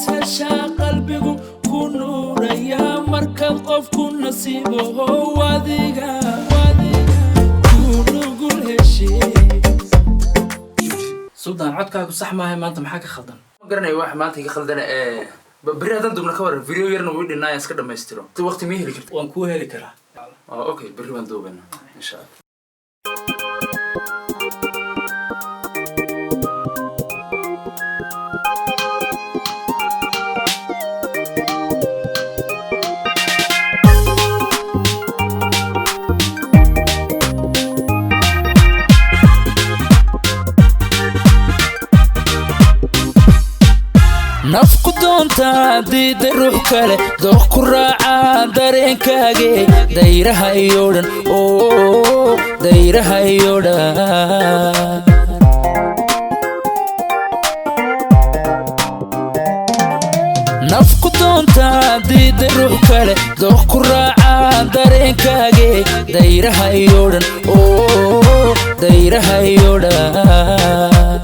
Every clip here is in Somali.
هشا قلبي كنور يا مركب قف كن نصيبه واديقا كنو قول هشي سلطان عدكاكو صح ماهي ما انت محاكي خلطان ما قرنا واحد ما انت خلطان بري هذا دوبنا كور فيديو يرنا ويدي نايس كده ما يستيرون تو وقت ميه اللي كنت وانكو هلي كرا اوكي بري وان دوبنا ان شاء الله nafku doonta diida ruux kale dooq ku raaca dareenkaage dayraha iyo dhan dayraha iyo dhan nafku doonta diida ruux kale dooq ku raaca dareenkaage dayraha iyo dhan dayraha iyo dhan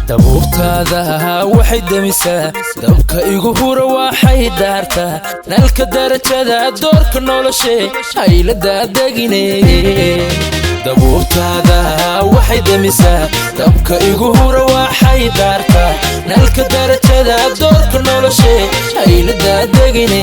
dabuurtaada waxay damisaa dabka igu hura waxay daartaa nalka darajada doorka noloshe haylada degine dabuurtaada waxay damisaa dabka igu hura waxay daartaa nalka darajada doorka noloshe haylada degine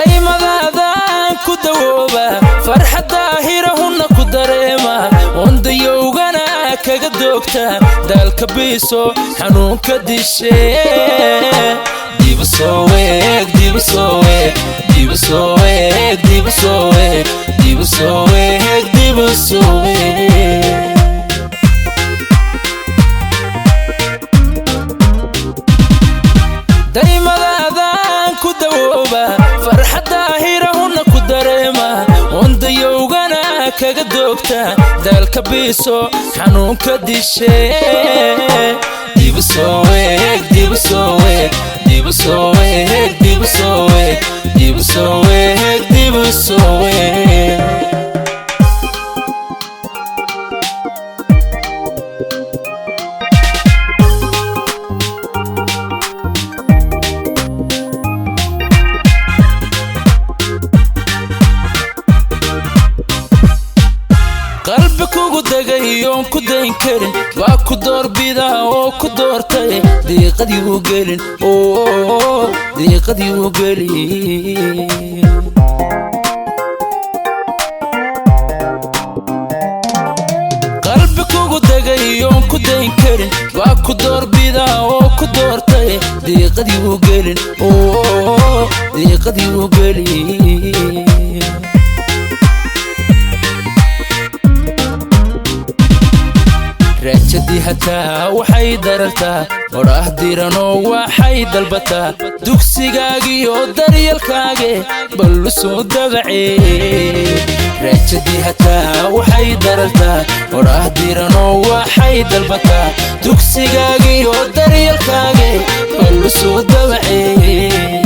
daymadaadaan ku dawooba farxadda hirahunna ku dareema wandayowgana kaga doogta daalka biiso xanuunka dishe diba soo weeg diba soo weeg diba soo weeg diba soo weeg diba soo weeg diba soo weeg daymadaadaan ku dawooba farxadda hirahunna ku dareema wandayowgana kaga doogta daalka biiso xanuunka dishe diba soo weeg diba soo weeg diba soo weeg diba soo weeg diba soo weeg diba soo weeg qalbi kugu dagay oon ku dayn karin waa ku doorbida oo ku doortay diiqadii u gelin diiqadii u gelin qalbi kugu dagay oon ku dayn karin waa ku doorbida oo ku doortay diiqadii u gelin diiqadii u gelin raajadii hataa waxay darartaa odhaah diranoo waxay dalbataa dugsigaagiyo daryeelkaage ballu soo dabacee raajadii hataa waxay darartaa odhaah diranoo waxay dalbataa dugsigaagiyo daryeelkaage ballu soo dabacee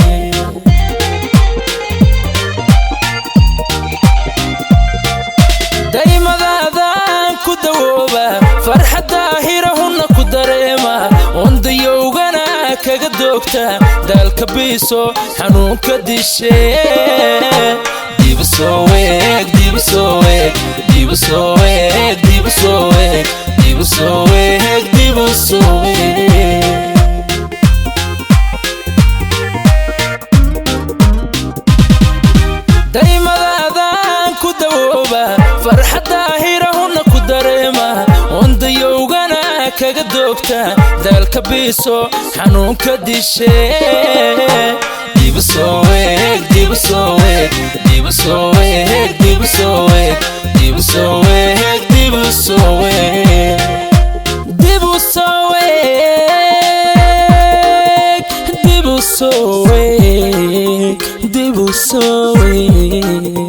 daymadaadaan ku dawooba farxadda hirahunna ku dareema wandayowgana kaga doogta daalka biiso xanuunka dishe diba soo weeg diba soo weeg diba soo weeg diba soo weeg diba soo weeg diba soo weeg daymadaadaan ku dawooba farxadda hirahunna ku dareema wandayowgana kaga doogta daalka biiso xanuunka dishe diba soo weeg diba soo weeg diba soo weeg diba soo weeg diba soo weeg diba soo weeg diba soo weeg diba soo weeg diba soo weeg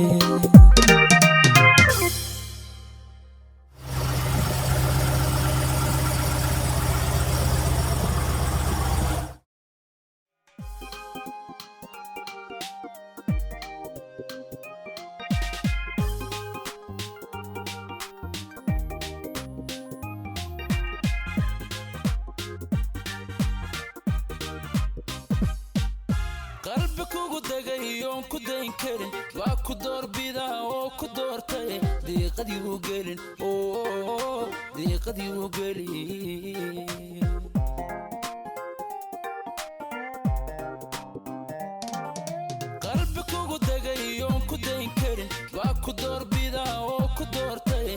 قلبك ودقيون كدين كرين واكو دور بيدا وكو دور تاي دي قد يوقلين دي قد يوقلين